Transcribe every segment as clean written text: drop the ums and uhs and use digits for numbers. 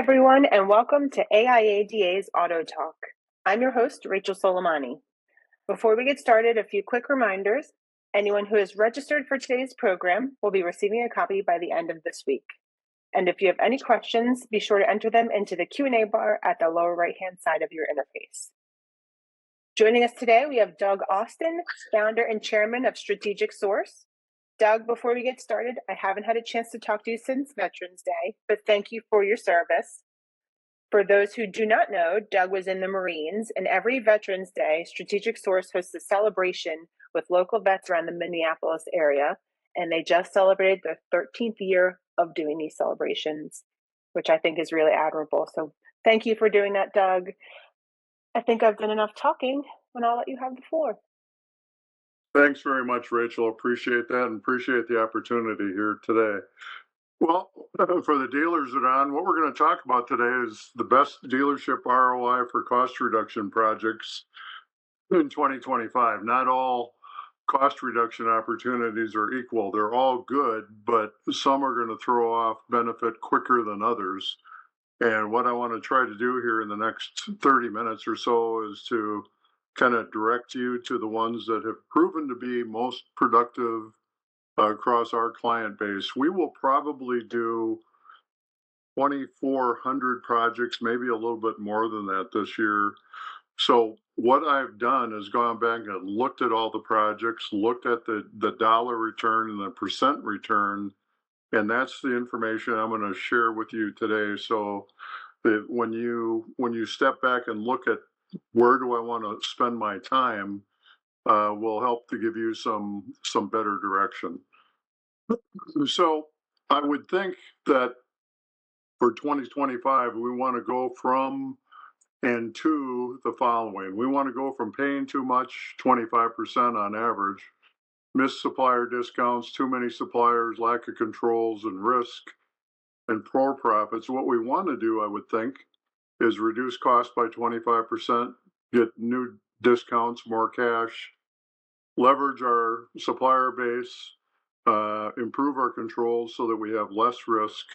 everyone, and welcome to AIADA's AutoTalk. I'm your host, Rachel Soleimani. Before we get started, a few quick reminders. Anyone who is registered for today's program will be receiving a copy by the end of this week. And if you have any questions, be sure to enter them into the Q&A bar at the lower right-hand side of your interface. Joining us today, we have Doug Austin, founder and chairman of Strategic Source. Doug, before we get started, I haven't had a chance to talk to you since Veterans Day, but thank you for your service. For those who do not know, Doug was in the Marines, and every Veterans Day, Strategic Source hosts a celebration with local vets around the Minneapolis area, and they just celebrated their 13th year of doing these celebrations, which I think is really admirable. So thank you for doing that, Doug. I think I've done enough talking, and I'll let you have the floor. Thanks very much, Rachel. Appreciate that and appreciate the opportunity here today. Well, for the dealers that are on, what we're going to talk about today is the best dealership ROI for cost reduction projects in 2025. Not all cost reduction opportunities are equal. They're all good, but some are going to throw off benefit quicker than others. And what I want to try to do here in the next 30 minutes or so is to kind of direct you to the ones that have proven to be most productive across our client base. We will probably do 2,400 projects, maybe a little bit more than that this year. So what I've done is gone back and looked at all the projects, looked at the dollar return and the percent return, and that's the information I'm going to share with you today. So that when you step back and look at where do I want to spend my time, will help to give you some better direction. So I would think that for 2025, we want to go from and to the following. We want to go from paying too much, 25% on average, missed supplier discounts, too many suppliers, lack of controls and risk, and poor profits. What we want to do, I would think, is reduce cost by 25%, get new discounts, more cash, leverage our supplier base, improve our controls so that we have less risk,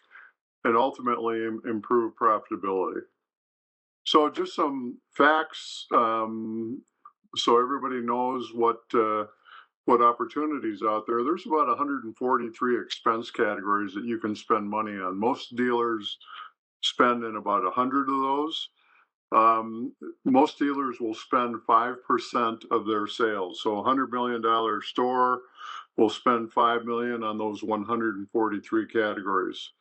and ultimately improve profitability. So just some facts, so everybody knows what opportunities out there. There's about 143 expense categories that you can spend money on. Most dealers spend in about 100 of those. Most dealers will spend 5% of their sales. So $100 million store will spend $5 million on those 143 categories.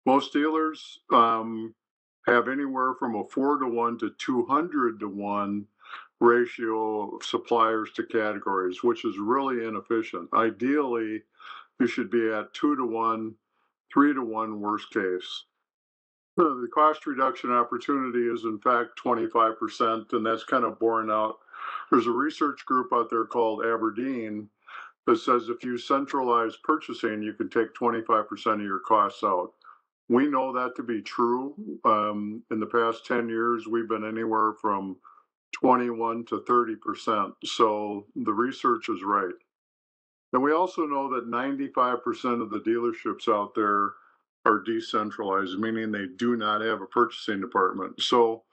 Most dealers have anywhere from a 4-to-1 to 200-to-1 ratio of suppliers to categories, which is really inefficient. Ideally, you should be at 2-to-1, 3-to-1 worst case. The cost reduction opportunity is in fact 25%, and that's kind of borne out. There's a research group out there called Aberdeen that says if you centralize purchasing, you can take 25% of your costs out. We know that to be true. In the past 10 years, we've been anywhere from 21 to 30%. So the research is right. And we also know that 95% of the dealerships out there are decentralized, meaning they do not have a purchasing department. So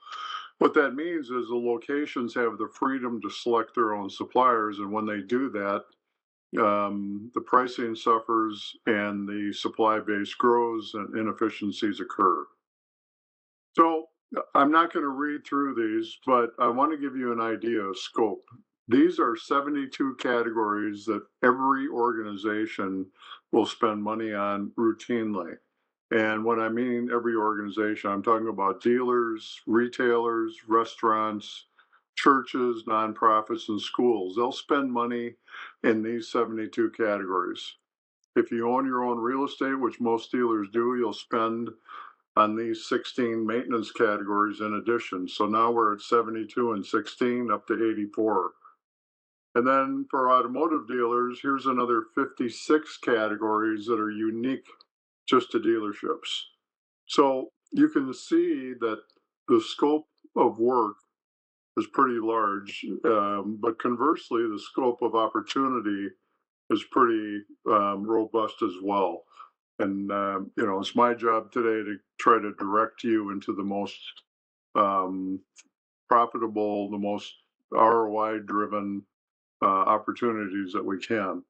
what that means is the locations have the freedom to select their own suppliers. And when they do that, the pricing suffers and the supply base grows and inefficiencies occur. So I'm not going to read through these, but I want to give you an idea of scope. These are 72 categories that every organization will spend money on routinely. And when I mean every organization, I'm talking about dealers, retailers, restaurants, churches, nonprofits, and schools. They'll spend money in these 72 categories. If you own your own real estate, which most dealers do, you'll spend on these 16 maintenance categories in addition. So now we're at 72 and 16, up to 84. And then for automotive dealers, here's another 56 categories that are unique just to dealerships. So you can see that the scope of work is pretty large, but conversely, the scope of opportunity is pretty robust as well. And it's my job today to try to direct you into the most um, profitable, the most ROI driven opportunities that we can.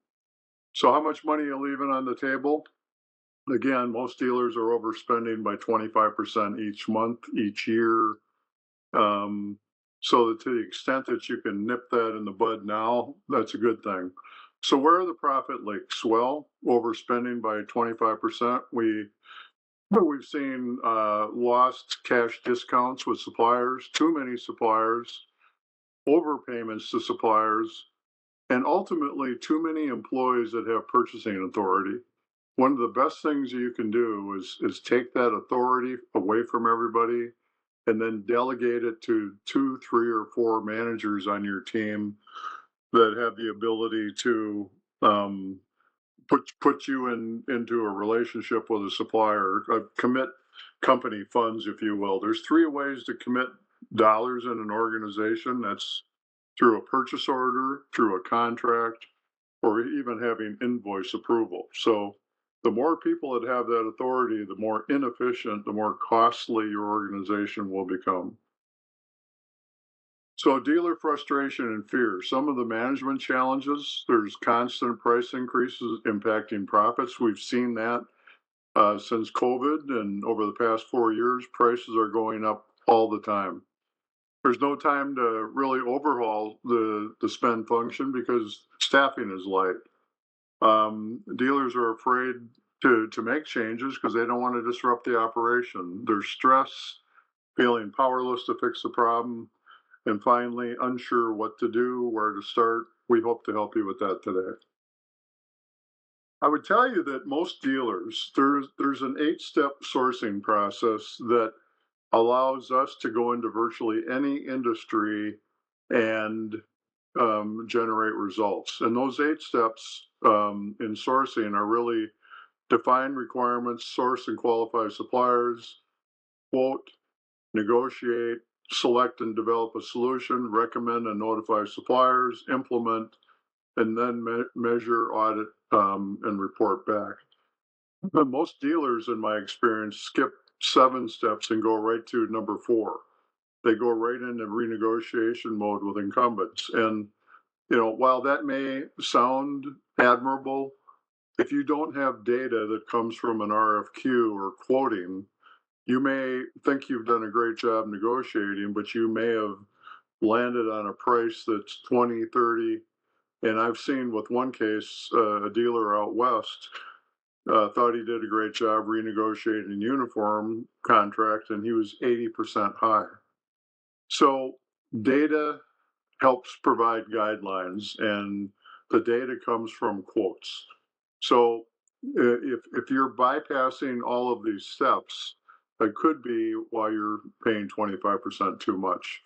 So, how much money are you leaving on the table? Again, most dealers are overspending by 25% each month, each year. Um, so that to the extent that you can nip that in the bud now, that's a good thing. So where are the profit leaks? Well, overspending by 25%. We've seen lost cash discounts with suppliers, too many suppliers, overpayments to suppliers, and ultimately too many employees that have purchasing authority. One of the best things you can do is take that authority away from everybody and then delegate it to two, three, or four managers on your team that have the ability to um, put you into a relationship with a supplier, commit company funds, if you will. There's three ways to commit dollars in an organization. That's through a purchase order, through a contract, or even having invoice approval. So the more people that have that authority, the more inefficient, the more costly your organization will become. So dealer frustration and fear. Some of the management challenges, there's constant price increases impacting profits. We've seen that since COVID, and over the past 4 years, prices are going up all the time. There's no time to really overhaul the spend function because staffing is light. Dealers are afraid to make changes because they don't want to disrupt the operation. There's stress, feeling powerless to fix the problem, and finally, unsure what to do, where to start. We hope to help you with that today. I would tell you that most dealers, there's an 8-step sourcing process that allows us to go into virtually any industry and generate results. And those 8 steps in sourcing are really define requirements, source and qualify suppliers, quote, negotiate, select and develop a solution, recommend and notify suppliers, implement, and then measure, audit, and report back. But most dealers, in my experience, skip 7 steps and go right to number 4. They go right into renegotiation mode with incumbents. And, while that may sound admirable, if you don't have data that comes from an RFQ or quoting, you may think you've done a great job negotiating, but you may have landed on a price that's 20, 30. And I've seen with one case, a dealer out west thought he did a great job renegotiating uniform contract, and he was 80% high. So data helps provide guidelines, and the data comes from quotes. So if you're bypassing all of these steps, it could be why you're paying 25% too much.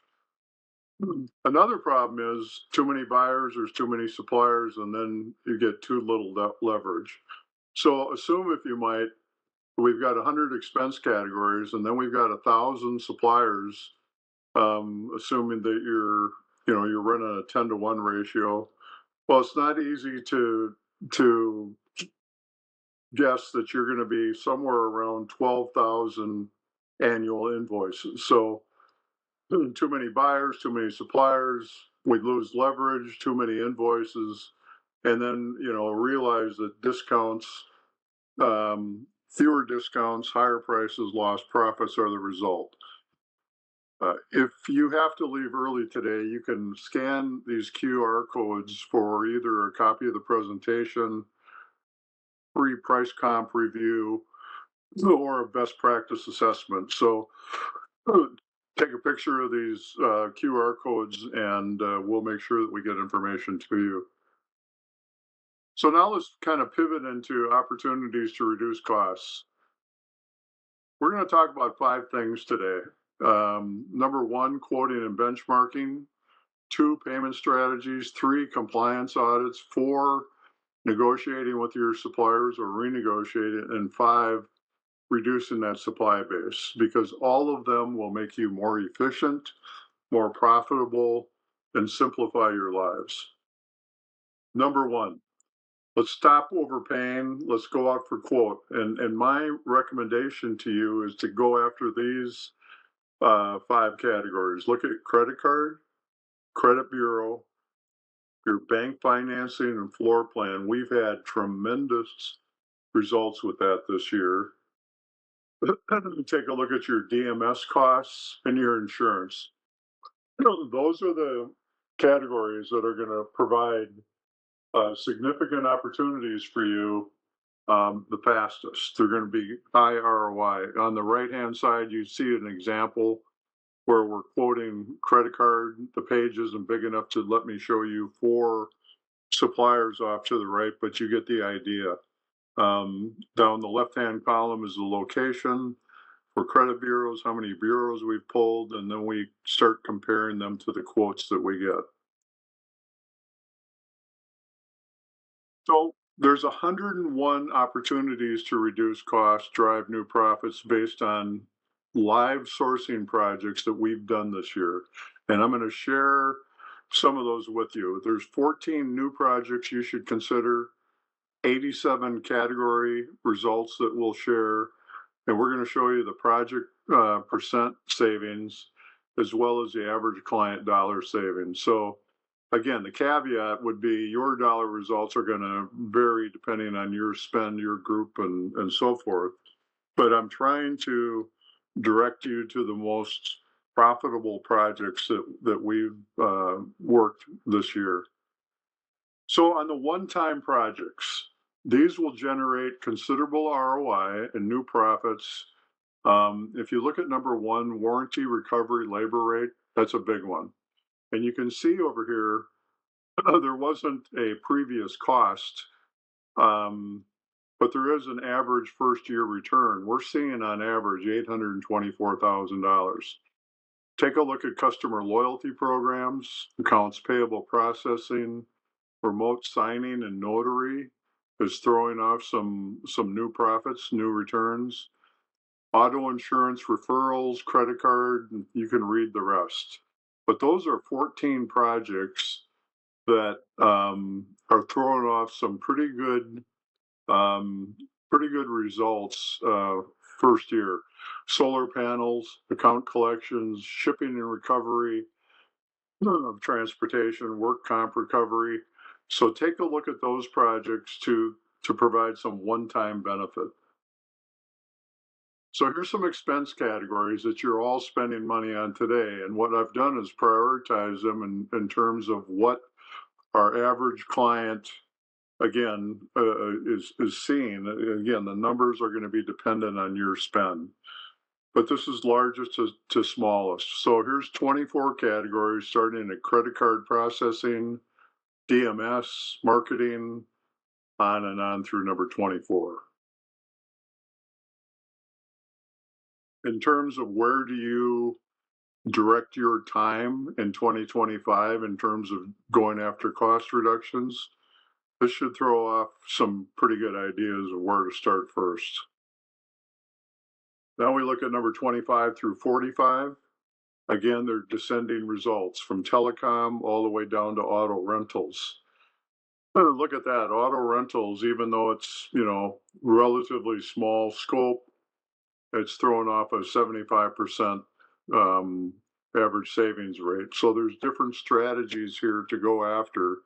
Another problem is too many buyers, there's too many suppliers, and then you get too little leverage. So assume, if you might, we've got 100 expense categories, and then we've got 1,000 suppliers. Assuming that you're running a 10-to-1 ratio. Well, it's not easy to guess that you're going to be somewhere around 12,000 annual invoices. So too many buyers, too many suppliers, we lose leverage, too many invoices, and then realize that discounts, fewer discounts, higher prices, lost profits are the result. If you have to leave early today, you can scan these QR codes for either a copy of the presentation, free price comp review, or a best practice assessment. So take a picture of these QR codes, and we'll make sure that we get information to you. So now let's kind of pivot into opportunities to reduce costs. We're going to talk about 5 things today. Number 1, quoting and benchmarking. 2, payment strategies. 3, compliance audits. 4, negotiating with your suppliers or renegotiating. And 5, reducing that supply base, because all of them will make you more efficient, more profitable, and simplify your lives. Number 1, Let's stop overpaying. Let's go out for quote. And my recommendation to you is to go after these 5 categories. Look at credit card, credit bureau, your bank financing, and floor plan. We've had tremendous results with that this year. Take a look at your DMS costs and your insurance. Those are the categories that are going to provide significant opportunities for you the fastest. They're going to be high ROI. On the right hand side, you see an example where we're quoting credit card. The page isn't big enough to let me show you 4 suppliers off to the right, but you get the idea. Down the left-hand column is the location for credit bureaus, how many bureaus we've pulled, and then we start comparing them to the quotes that we get. So there's 101 opportunities to reduce costs, drive new profits based on live sourcing projects that we've done this year. And I'm going to share some of those with you. There's 14 new projects you should consider, 87 category results that we'll share, and we're going to show you the project percent savings as well as the average client dollar savings. So again, the caveat would be your dollar results are going to vary depending on your spend, your group, and so forth. But I'm trying to direct you to the most profitable projects that we've worked this year. So on the one-time projects, these will generate considerable ROI and new profits. If you look at number 1, warranty recovery labor rate, that's a big one. And you can see over here, there wasn't a previous cost, but there is an average first year return. We're seeing on average $824,000. Take a look at customer loyalty programs, accounts payable processing, remote signing and notary is throwing off some new profits, new returns. Auto insurance referrals, credit card, you can read the rest. But those are 14 projects that are throwing off some pretty good results first year. Solar panels, account collections, shipping and recovery of transportation, work comp recovery. So take a look at those projects to provide some one-time benefit. So here's some expense categories that you're all spending money on today. And what I've done is prioritize them in terms of what our average client, again, is seeing. Again, the numbers are going to be dependent on your spend. But this is largest to smallest. So here's 24 categories, starting at credit card processing, DMS, marketing, on and on through number 24. In terms of where do you direct your time in 2025 in terms of going after cost reductions, this should throw off some pretty good ideas of where to start first. Now we look at number 25 through 45. Again, they're descending results from telecom all the way down to auto rentals. Look at that, auto rentals, even though it's, relatively small scope, it's throwing off a 75% average savings rate. So there's different strategies here to go after.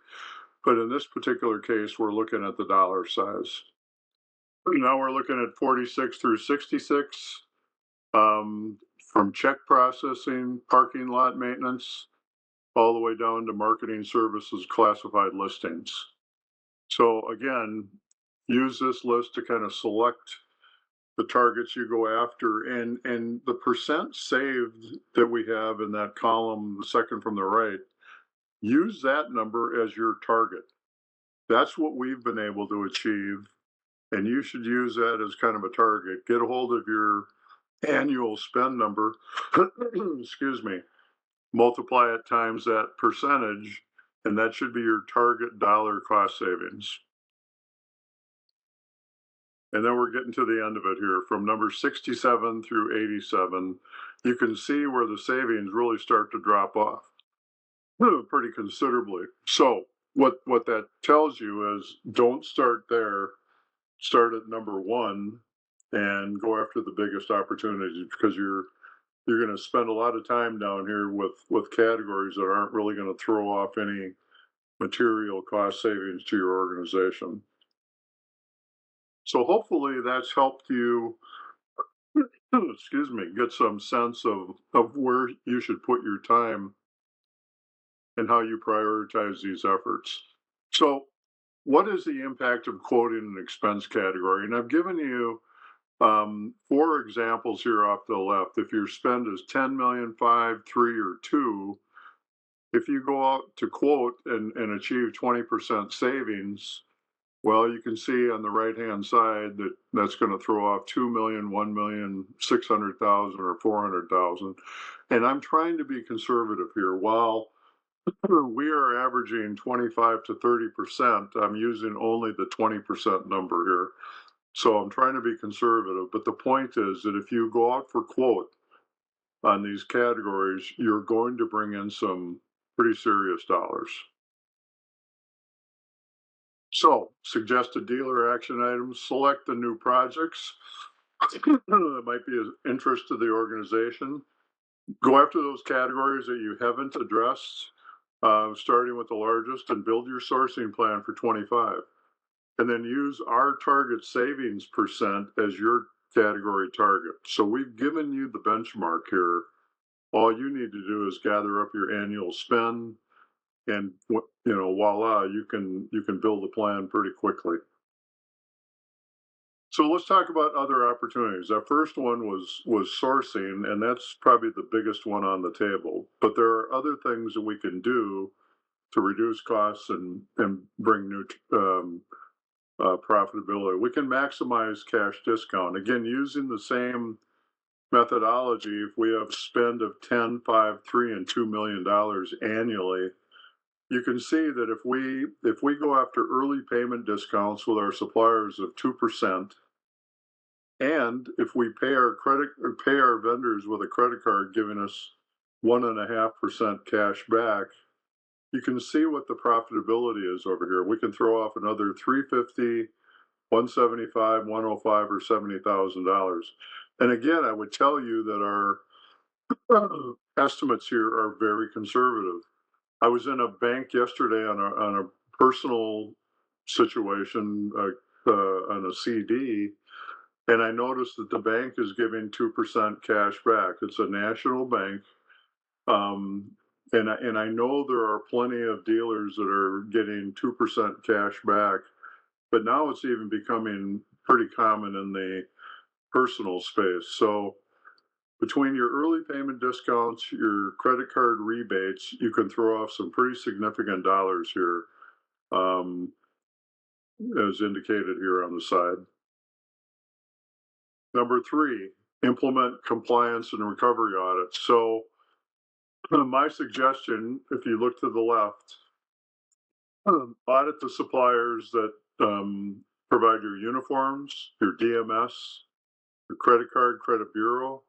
But in this particular case, we're looking at the dollar size. Now we're looking at 46 through 66, from check processing, parking lot maintenance, all the way down to marketing services, classified listings. So again, use this list to kind of select the targets you go after, and the percent saved that we have in that column, the second from the right, use that number as your target. That's what we've been able to achieve, and you should use that as kind of a target. Get a hold of your annual spend number, excuse me, multiply it times that percentage, and that should be your target dollar cost savings. And then we're getting to the end of it here. From number 67 through 87, you can see where the savings really start to drop off pretty considerably. So what that tells you is don't start there. Start at number one and go after the biggest opportunities because you're going to spend a lot of time down here with categories that aren't really going to throw off any material cost savings to your organization. So hopefully that's helped you, excuse me, get some sense of where you should put your time and how you prioritize these efforts. So what is the impact of quoting an expense category? And I've given you 4 examples here off to the left. If your spend is 10 million, 5, 3, or 2, if you go out to quote and achieve 20% savings, well, you can see on the right-hand side that that's going to throw off 2 million, 1 million, 600,000, or 400,000. And I'm trying to be conservative here. While we are averaging 25 to 30%, I'm using only the 20% number here. So I'm trying to be conservative. But the point is that if you go out for quote on these categories, you're going to bring in some pretty serious dollars. So, suggested dealer action items, select the new projects that might be of interest to the organization. Go after those categories that you haven't addressed, starting with the largest, and build your sourcing plan for 25. And then use our target savings percent as your category target. So we've given you the benchmark here. All you need to do is gather up your annual spend, and voila, you can build a plan pretty quickly. So let's talk about other opportunities. Our first one was sourcing, and that's probably the biggest one on the table. But there are other things that we can do to reduce costs and bring new profitability. We can maximize cash discount. Again, using the same methodology, if we have spend of 10, 5, 3, and $2 million annually, you can see that if we go after early payment discounts with our suppliers of 2%, and if we pay our vendors with a credit card giving us 1.5% cash back, you can see what the profitability is over here. We can throw off another 350, 175, 105, or $70,000. And again, I would tell you that our estimates here are very conservative. I was in a bank yesterday on a personal situation on a CD, and I noticed that the bank is giving 2% cash back. It's a national bank, and I know there are plenty of dealers that are getting 2% cash back, but now it's even becoming pretty common in the personal space. So between your early payment discounts, your credit card rebates, you can throw off some pretty significant dollars here, um, as indicated here on the side. Number 3, implement compliance and recovery audits. So my suggestion, if you look to the left, audit the suppliers that provide your uniforms, your DMS, your credit card, credit bureau,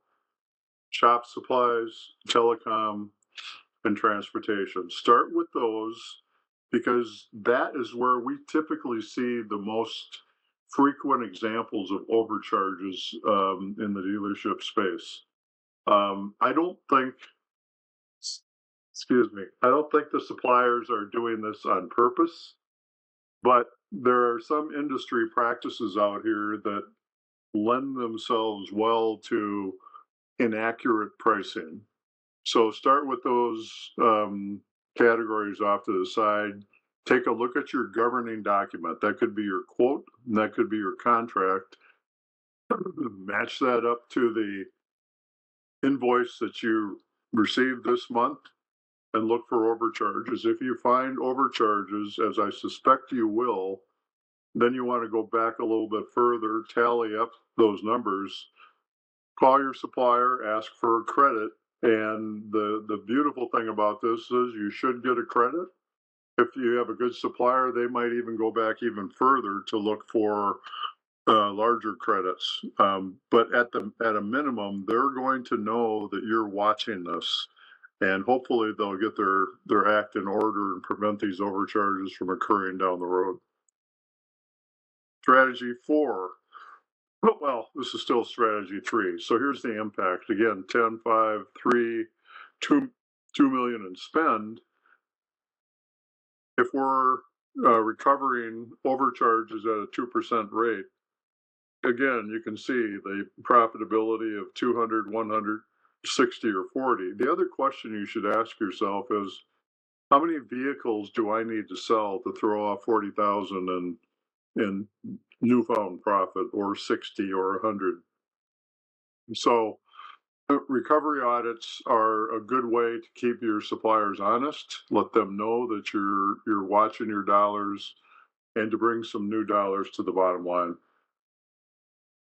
shop supplies, telecom, and transportation. Start with those because that is where we typically see the most frequent examples of overcharges in the dealership space. I don't think, excuse me, I don't think the suppliers are doing this on purpose, but there are some industry practices out here that lend themselves well to inaccurate pricing. So start with those categories off to the side. Take a look at your governing document. That could be your quote, and that could be your contract. Match that up to the invoice that you received this month and look for overcharges. If you find overcharges, as I suspect you will, then you want to go back a little bit further, tally up those numbers, call your supplier, ask for a credit. And the beautiful thing about this is you should get a credit. If you have a good supplier, they might even go back even further to look for larger credits. But at a minimum, they're going to know that you're watching this, and hopefully they'll get their act in order and prevent these overcharges from occurring down the road. Strategy 4. Well, this is still strategy 3. So here's the impact. Again, 10, 5, 3, 2 million in spend. If we're recovering overcharges at a 2% rate, again, you can see the profitability of 200, 100, 60, or 40. The other question you should ask yourself is, how many vehicles do I need to sell to throw off 40,000 in newfound profit, or 60 or 100? So recovery audits are a good way to keep your suppliers honest, let them know that you're watching your dollars, and to bring some new dollars to the bottom line.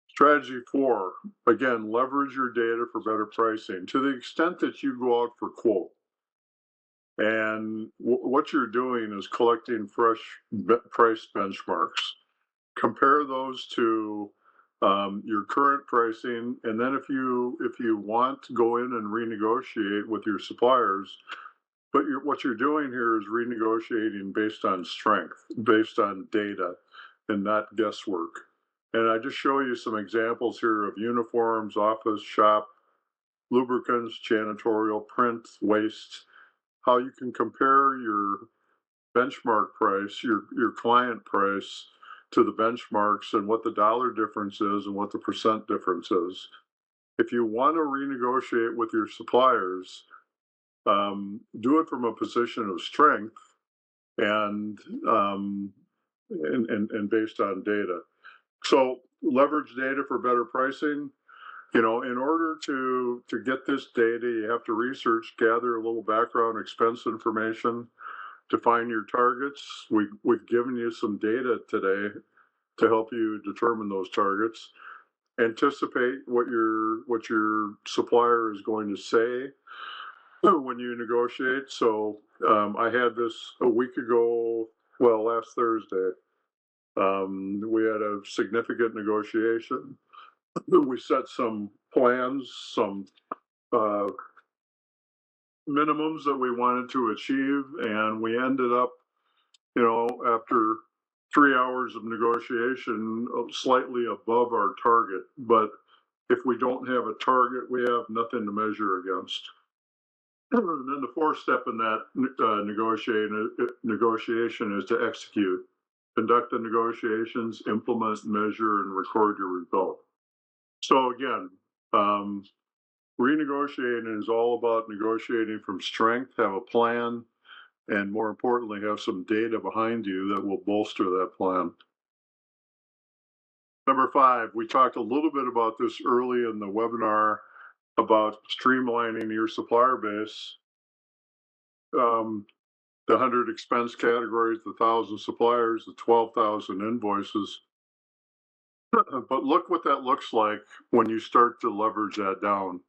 Strategy 4, again, leverage your data for better pricing. To the extent that you go out for quote, and what you're doing is collecting fresh price benchmarks. Compare those to your current pricing, and then if you want to go in and renegotiate with your suppliers, but what you're doing here is renegotiating based on strength, based on data, and not guesswork. And I just show you some examples here of uniforms, office, shop, lubricants, janitorial, print, waste, how you can compare your benchmark price, your client price, to the benchmarks, and what the dollar difference is and what the percent difference is. If you want to renegotiate with your suppliers, do it from a position of strength and based on data. So leverage data for better pricing. In order to get this data, you have to research, gather a little background expense information, define your targets. We've given you some data today to help you determine those targets. Anticipate what your supplier is going to say when you negotiate. So I had this a week ago, well, last Thursday. We had a significant negotiation. We set some plans, some minimums that we wanted to achieve, and we ended up, after 3 hours of negotiation, slightly above our target. But if we don't have a target, we have nothing to measure against. And then the fourth step in that negotiation is to execute. Conduct the negotiations, implement, measure, and record your result. So again, renegotiating is all about negotiating from strength, have a plan, and more importantly, have some data behind you that will bolster that plan. Number 5, we talked a little bit about this early in the webinar about streamlining your supplier base. The 100 expense categories, the 1,000 suppliers, the 12,000 invoices. But look what that looks like when you start to leverage that down.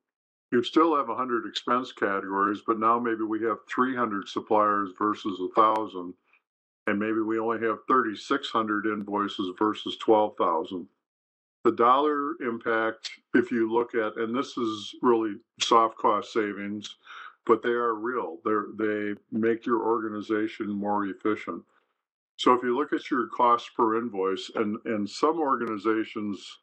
You still have 100 expense categories, but now maybe we have 300 suppliers versus 1,000, and maybe we only have 3,600 invoices versus 12,000. The dollar impact, if you look at, and this is really soft cost savings, but they are real. They make your organization more efficient. So if you look at your cost per invoice, and some organizations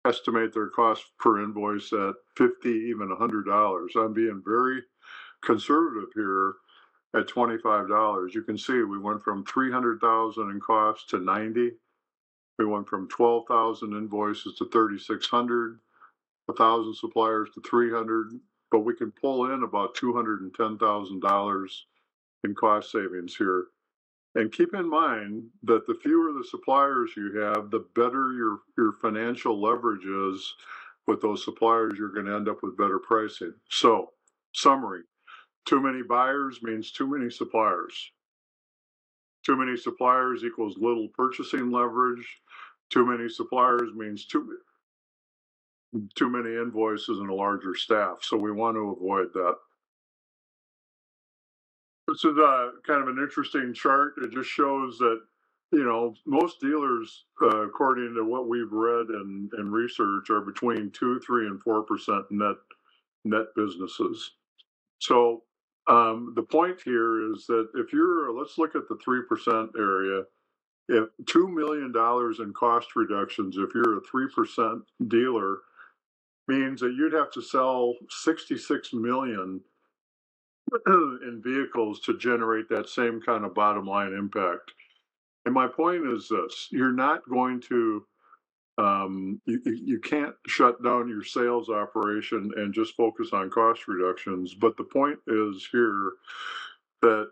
estimate their cost per invoice at $50, even $100. I'm being very conservative here at $25. You can see we went from 300,000 in cost to 90. We went from 12,000 invoices to 3,600, 1,000 suppliers to 300, but we can pull in about $210,000 in cost savings here. And keep in mind that the fewer the suppliers you have, the better your financial leverage is with those suppliers. You're going to end up with better pricing. So, summary: too many buyers means too many suppliers. Too many suppliers equals little purchasing leverage. Too many suppliers means too many invoices and a larger staff. So we want to avoid that. This is kind of an interesting chart. It just shows that, most dealers, according to what we've read and research, are between 2, 3, and 4% net businesses. So the point here is that if you're, let's look at the 3% area. If $2 million in cost reductions, if you're a 3% dealer, means that you'd have to sell 66 million in vehicles to generate that same kind of bottom line impact. And my point is this: you're not going to, you can't shut down your sales operation and just focus on cost reductions. But the point is here that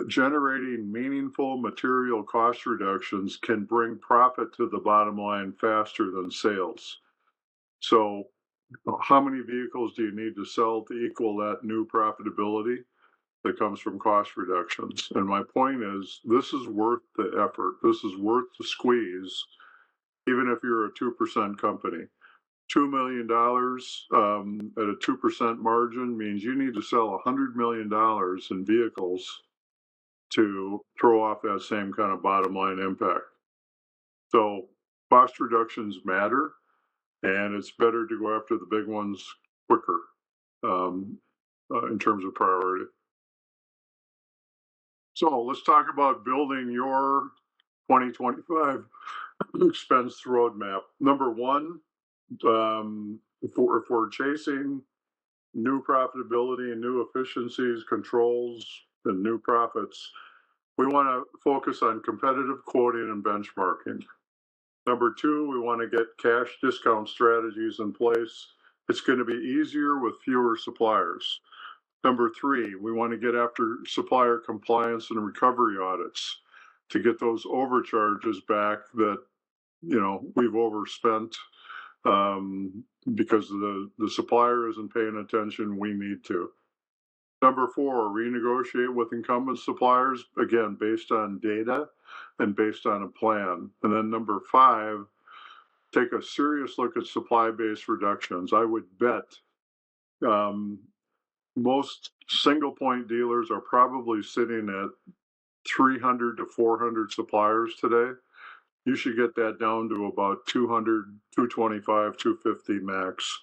generating meaningful material cost reductions can bring profit to the bottom line faster than sales. So, how many vehicles do you need to sell to equal that new profitability that comes from cost reductions? And my point is, this is worth the effort. This is worth the squeeze, even if you're a 2% company. $2 million at a 2% margin means you need to sell $100 million in vehicles to throw off that same kind of bottom line impact. So cost reductions matter, and it's better to go after the big ones quicker in terms of priority. So let's talk about building your 2025 expense roadmap. Number one, if we're chasing new profitability and new efficiencies, controls, and new profits, we want to focus on competitive quoting and benchmarking. Number two, we want to get cash discount strategies in place. It's going to be easier with fewer suppliers. Number three, we want to get after supplier compliance and recovery audits to get those overcharges back that we've overspent because the supplier isn't paying attention. We need to. Number four, renegotiate with incumbent suppliers, again, based on data and based on a plan. And then number five, take a serious look at supply-based reductions. I would bet most single-point dealers are probably sitting at 300 to 400 suppliers today. You should get that down to about 200, 225, 250 max.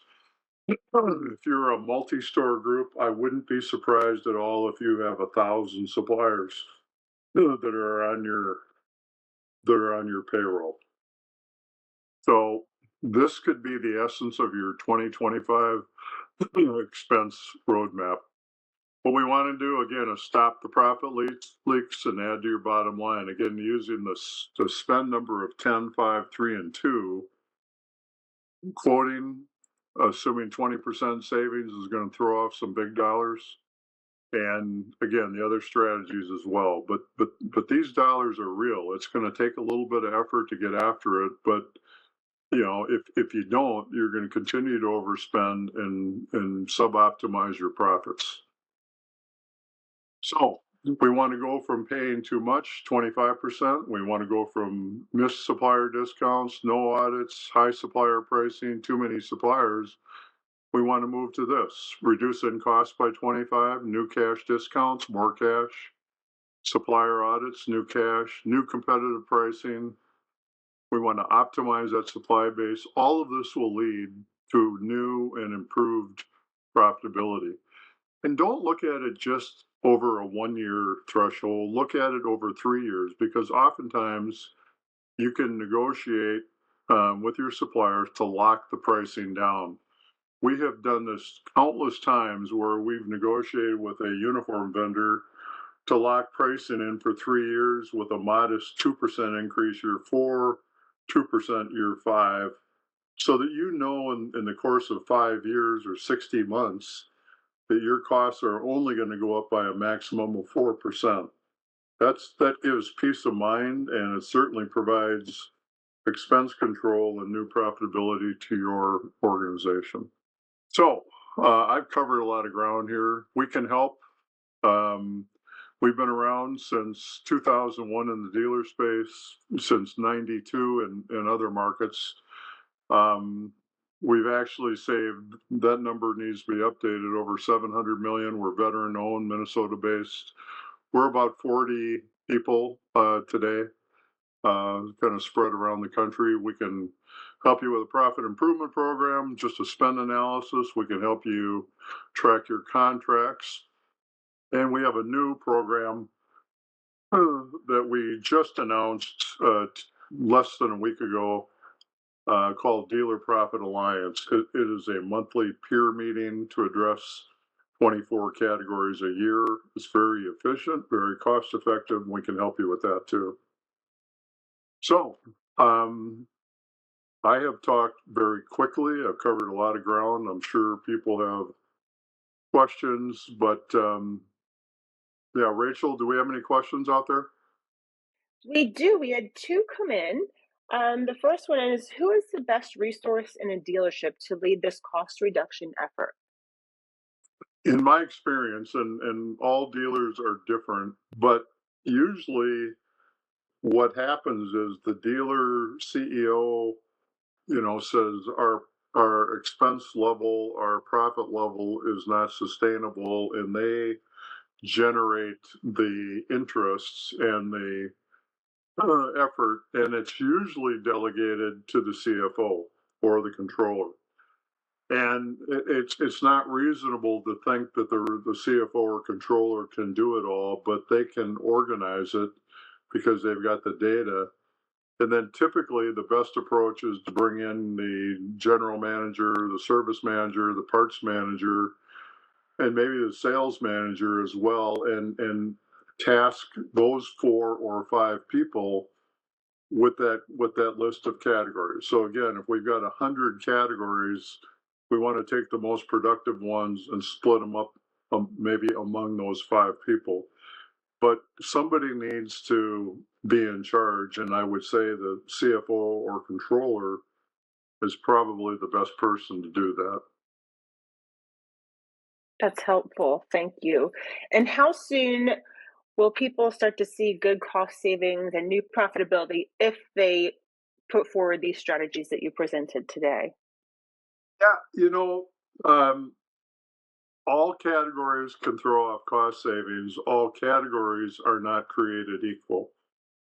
If you're a multi-store group, I wouldn't be surprised at all if you have 1,000 suppliers that are on your payroll. So this could be the essence of your 2025 expense roadmap. What we want to do again is stop the profit leaks and add to your bottom line. Again, using the spend number of 10, 5, 3, and 2. Quoting, assuming 20% savings, is going to throw off some big dollars. And again, the other strategies as well. But these dollars are real. It's going to take a little bit of effort to get after it. But if you don't, you're going to continue to overspend and suboptimize your profits. So we want to go from paying too much, 25%. We want to go from missed supplier discounts, no audits, high supplier pricing, too many suppliers. We want to move to this: reducing costs by 25, new cash discounts, more cash, supplier audits, new cash, new competitive pricing. We want to optimize that supply base. All of this will lead to new and improved profitability. And don't look at it just over a 1-year threshold. Look at it over 3 years, because oftentimes you can negotiate with your suppliers to lock the pricing down. We have done this countless times where we've negotiated with a uniform vendor to lock pricing in for 3 years with a modest 2% increase year 4, 2% year 5, so that in the course of 5 years or 60 months that your costs are only going to go up by a maximum of 4%. That gives peace of mind, and it certainly provides expense control and new profitability to your organization. So I've covered a lot of ground here. We can help. We've been around since 2001 in the dealer space, since 92 in other markets. We've actually saved, that number needs to be updated, over 700 million. We're veteran owned, Minnesota based. We're about 40 people today. kind of spread around the country. We can help you with a profit improvement program, just a spend analysis. We can help you track your contracts. And we have a new program that we just announced less than a week ago called Dealer Profit Alliance. It is a monthly peer meeting to address 24 categories a year. It's very efficient, very cost effective, and we can help you with that too. So, I have talked very quickly. I've covered a lot of ground. I'm sure people have questions, but yeah, Rachel, do we have any questions out there? We do. We had two come in. The first one is, who is the best resource in a dealership to lead this cost reduction effort? In my experience, and all dealers are different, but usually what happens is the dealer CEO, says our expense level, our profit level is not sustainable, and they generate the interests and the effort, and it's usually delegated to the CFO or the controller. And it's not reasonable to think that the CFO or controller can do it all, but they can organize it because they've got the data. And then typically the best approach is to bring in the general manager, the service manager, the parts manager, and maybe the sales manager as well, and task those 4 or 5 people with that list of categories. So again, if we've got 100 categories, we want to take the most productive ones and split them up, maybe among those 5 people. But somebody needs to be in charge, and I would say the CFO or controller is probably the best person to do that. That's helpful. Thank you. And how soon will people start to see good cost savings and new profitability if they put forward these strategies that you presented today? Yeah, all categories can throw off cost savings. All categories are not created equal.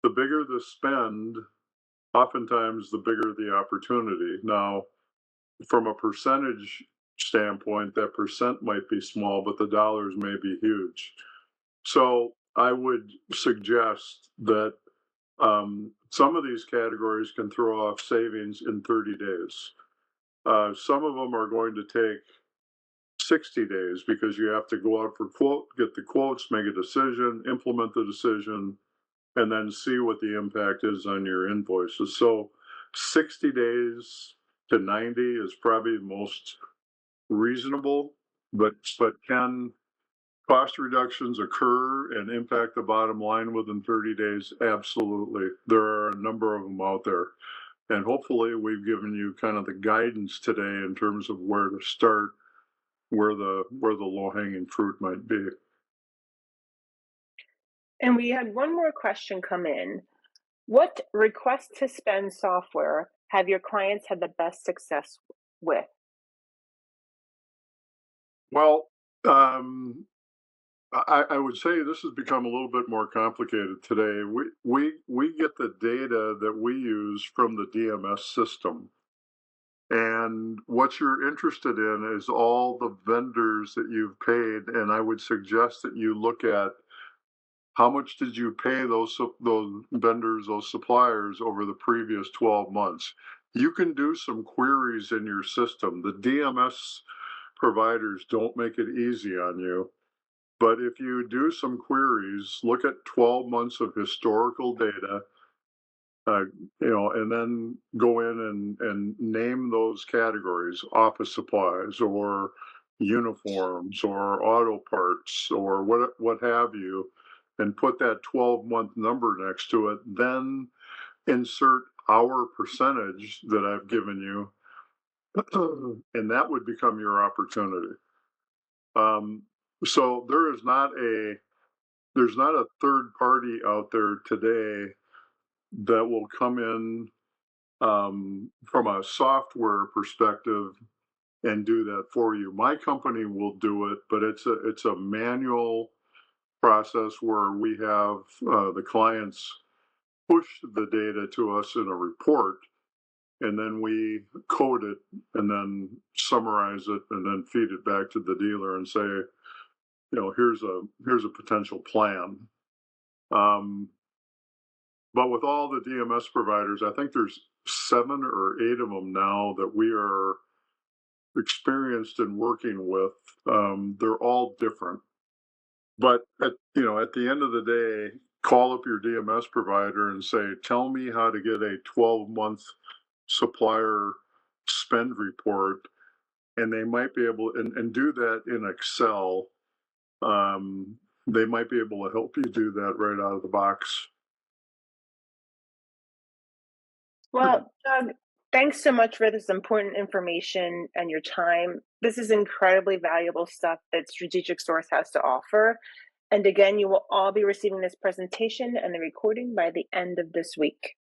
The bigger the spend, oftentimes the bigger the opportunity. Now, from a percentage standpoint, that percent might be small, but the dollars may be huge. So I would suggest that some of these categories can throw off savings in 30 days. Some of them are going to take 60 days because you have to go out for quote, get the quotes, make a decision, implement the decision, and then see what the impact is on your invoices. So 60 days to 90 is probably the most reasonable, but can cost reductions occur and impact the bottom line within 30 days? Absolutely. There are a number of them out there. And hopefully we've given you kind of the guidance today in terms of where to start, where the low-hanging fruit might be. And we had one more question come in. What request to spend software have your clients had the best success with? Well, I would say this has become a little bit more complicated today. We get the data that we use from the DMS system. And what you're interested in is all the vendors that you've paid. And I would suggest that you look at how much did you pay those vendors, those suppliers over the previous 12 months. You can do some queries in your system. The DMS providers don't make it easy on you. But if you do some queries, look at 12 months of historical data, uh, and then go in and name those categories: office supplies or uniforms or auto parts or what have you, and put that 12-month number next to it. Then insert our percentage that I've given you, and that would become your opportunity. Um, so there's not a third party out there today that will come in from a software perspective and do that for you. My company will do it, but it's a manual process where we have the clients push the data to us in a report, and then we code it and then summarize it and then feed it back to the dealer and say, here's a potential plan. But with all the DMS providers, I think there's 7 or 8 of them now that we are experienced in working with. They're all different, but at the end of the day, call up your DMS provider and say, tell me how to get a 12-month supplier spend report, and they might be able and do that in Excel. They might be able to help you do that right out of the box. Well, Doug, thanks so much for this important information and your time. This is incredibly valuable stuff that Strategic Source has to offer. And again, you will all be receiving this presentation and the recording by the end of this week.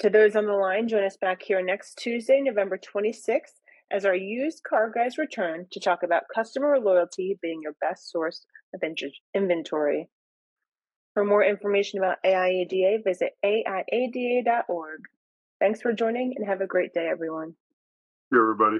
To those on the line, join us back here next Tuesday, November 26th, as our used car guys return to talk about customer loyalty being your best source of inventory. For more information about AIADA, visit aiada.org. Thanks for joining and have a great day, everyone. Everybody.